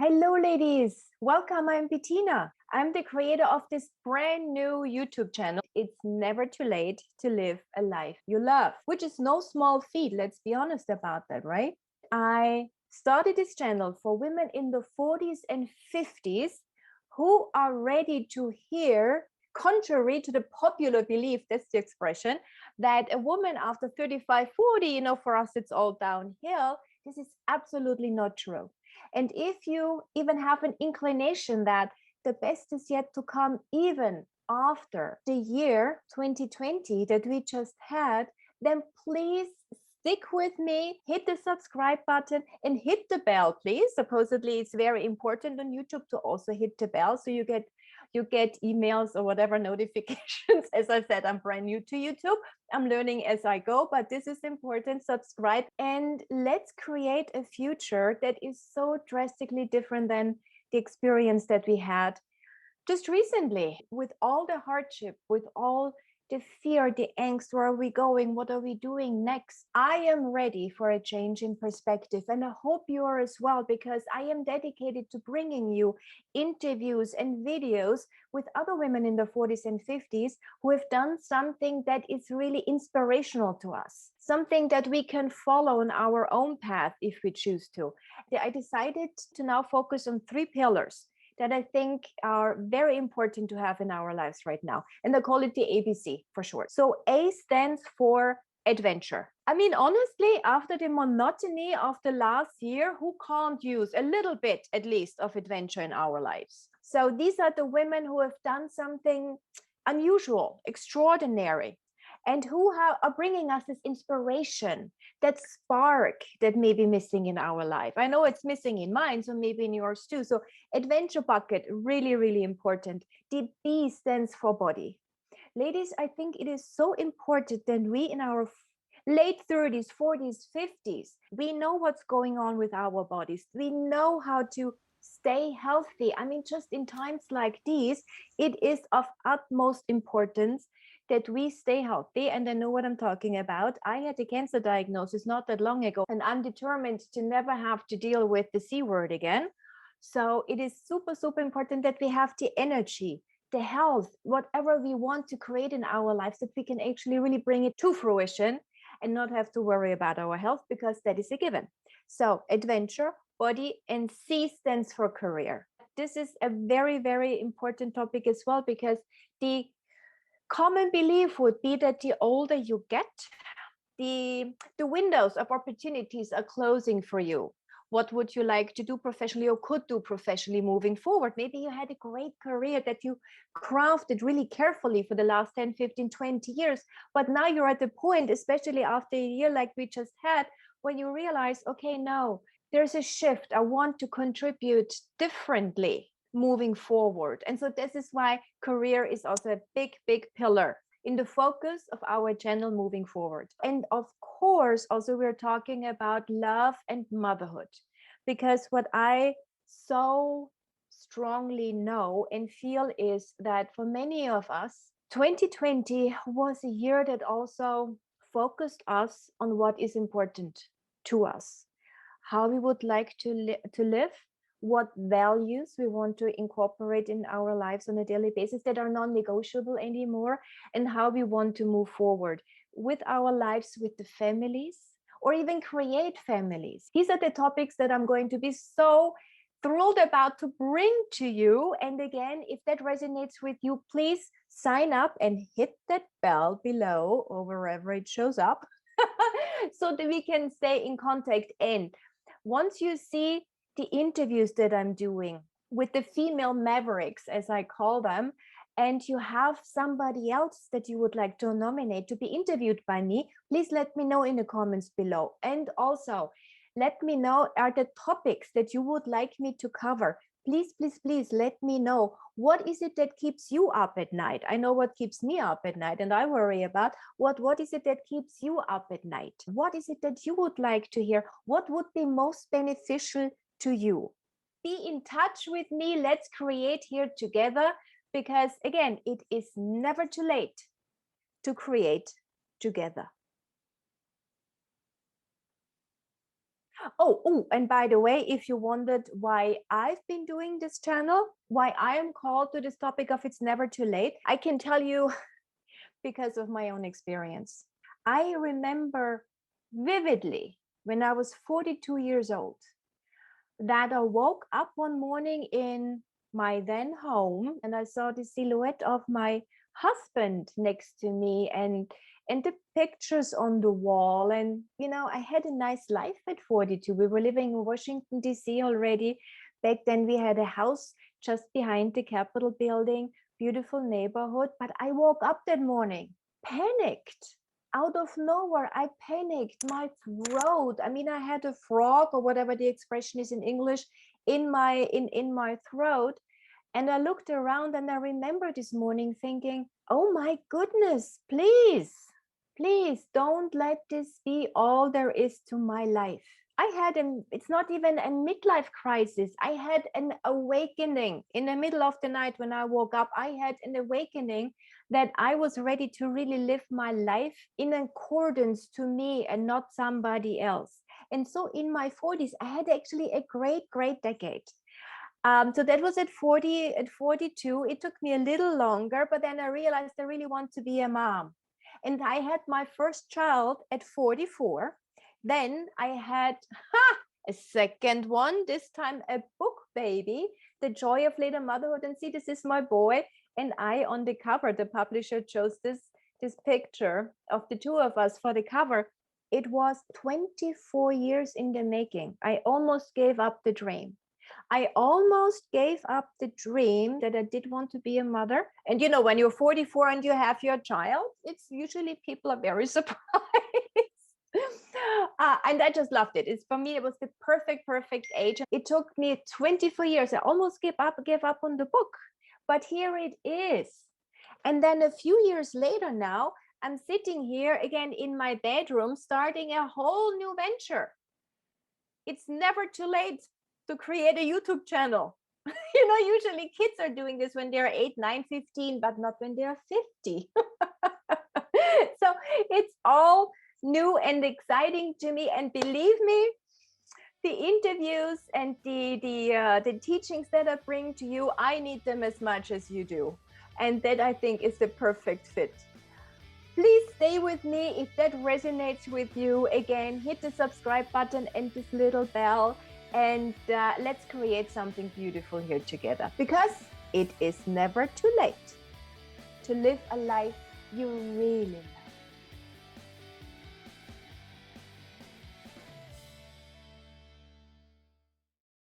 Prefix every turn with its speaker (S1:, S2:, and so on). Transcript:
S1: Hello, ladies. Welcome. I'm Bettina. I'm the creator of this brand new YouTube channel. It's never too late to live a life you love, which is no small feat. Let's be honest about that, right? I started this channel for women in the 40s and 50s who are ready to hear, contrary to the popular belief, that's the expression, that a woman after 35, 40, for us, it's all downhill. This is absolutely not true. And if you even have an inclination that the best is yet to come, even after the year 2020 that we just had, then please stick with me, hit the subscribe button and hit the bell, please. Supposedly it's very important on YouTube to also hit the bell so you get emails or whatever notifications. As I said, I'm brand new to YouTube. I'm learning as I go, but this is important. Subscribe and let's create a future that is so drastically different than the experience that we had just recently, with all the hardship, with all the fear, the angst. Where are we going? What are we doing next? I am ready for a change in perspective, and I hope you are as well, because I am dedicated to bringing you interviews and videos with other women in the 40s and 50s who have done something that is really inspirational to us, something that we can follow on our own path if we choose to. I decided to now focus on 3 pillars that I think are very important to have in our lives right now. And I call it the ABC for short. So A stands for adventure. I mean, honestly, after the monotony of the last year, who can't use a little bit, at least, of adventure in our lives? So these are the women who have done something unusual, extraordinary, and who are bringing us this inspiration, that spark that may be missing in our life. I know it's missing in mine, so maybe in yours too. So adventure bucket, really, really important. The B stands for body. Ladies, I think it is so important that we in our late 30s, 40s, 50s, we know what's going on with our bodies. We know how to stay healthy. I mean, just in times like these, it is of utmost importance that we stay healthy. And I know what I'm talking about. I had a cancer diagnosis not that long ago, and I'm determined to never have to deal with the C word again. So it is super, super important that we have the energy, the health, whatever we want to create in our lives, that we can actually really bring it to fruition and not have to worry about our health, because that is a given. So adventure, body, and C stands for career. This is a very, very important topic as well, because the common belief would be that the older you get, the windows of opportunities are closing for you. What would you like to do professionally or could do professionally moving forward? Maybe you had a great career that you crafted really carefully for the last 10, 15, 20 years. But now you're at the point, especially after a year like we just had, when you realize, okay, no, there's a shift. I want to contribute differently moving forward. And so this is why career is also a big, big pillar in the focus of our channel moving forward. And of course, also we're talking about love and motherhood, because what I so strongly know and feel is that for many of us, 2020 was a year that also focused us on what is important to us, how we would like to live, what values we want to incorporate in our lives on a daily basis that are non-negotiable anymore, and how we want to move forward with our lives, with the families, or even create families. These are the topics that I'm going to be so thrilled about to bring to you. And again, if that resonates with you, please sign up and hit that bell below or wherever it shows up so that we can stay in contact. And once you see the interviews that I'm doing with the female mavericks, as I call them, and you have somebody else that you would like to nominate to be interviewed by me, please let me know in the comments below. And also let me know, are the topics that you would like me to cover? Please, please, please let me know. What is it that keeps you up at night? I know what keeps me up at night, and I worry about what is it that keeps you up at night? What is it that you would like to hear? What would be most beneficial to you? Be in touch with me. Let's create here together, because again, it is never too late to create together. And by the way, if you wondered why I've been doing this channel, why I am called to this topic of it's never too late, I can tell you because of my own experience. I remember vividly when I was 42 years old that I woke up one morning in my then home and I saw the silhouette of my husband next to me and the pictures on the wall. And I had a nice life at 42. We were living in Washington DC already. Back then we had a house just behind the Capitol building, beautiful neighborhood. But I woke up that morning panicked. Out of nowhere, I panicked. My throat. I mean, I had a frog or whatever the expression is in English in my throat. And I looked around and I remember this morning thinking, oh my goodness, please don't let this be all there is to my life. It's not even a midlife crisis. I had an awakening in the middle of the night when I woke up. I had an awakening that I was ready to really live my life in accordance to me and not somebody else. And so in my 40s, I had actually a great decade. So that was at 40, at 42. It took me a little longer, but then I realized I really want to be a mom. And I had my first child at 44. Then I had a second one, this time a book baby, The Joy of Later Motherhood. And see, this is my boy. And I on the cover, the publisher chose this picture of the two of us for the cover. It was 24 years in the making. I almost gave up the dream. I almost gave up the dream that I did want to be a mother. And when you're 44 and you have your child, it's usually people are very surprised. And I just loved it. For me, it was the perfect age. It took me 24 years. I almost gave up on the book, but here it is. And then a few years later now, I'm sitting here again in my bedroom, starting a whole new venture. It's never too late to create a YouTube channel. Usually kids are doing this when they're 8, 9, 15, but not when they're 50. So it's all new and exciting to me. And believe me, the interviews and the teachings that I bring to you, I need them as much as you do. And that I think is the perfect fit. Please stay with me if that resonates with you. Again, hit the subscribe button and this little bell, and let's create something beautiful here together, because it is never too late to live a life you really love.